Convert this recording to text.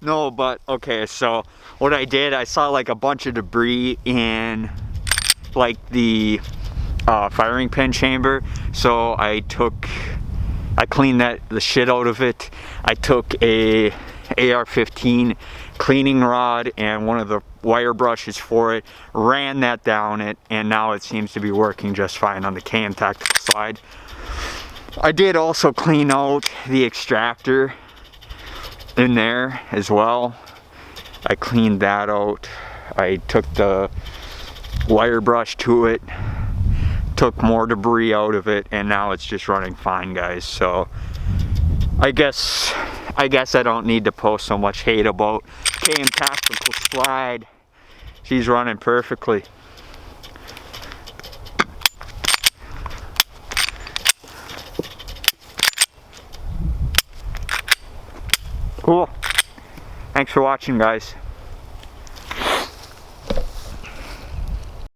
No, but okay, so what I did, I saw like a bunch of debris in like the firing pin chamber, so I cleaned the shit out of it. I took a AR-15 cleaning rod and one of the wire brushes for it, ran that down it, and now it seems to be working just fine on the KM tactical side. I did also clean out the extractor in there as well. I cleaned that out. I took the wire brush to it, took more debris out of it, and now it's just running fine, guys. So I guess I don't need to post so much hate about KM Tactical Slide. She's running perfectly. Cool. Thanks for watching, guys.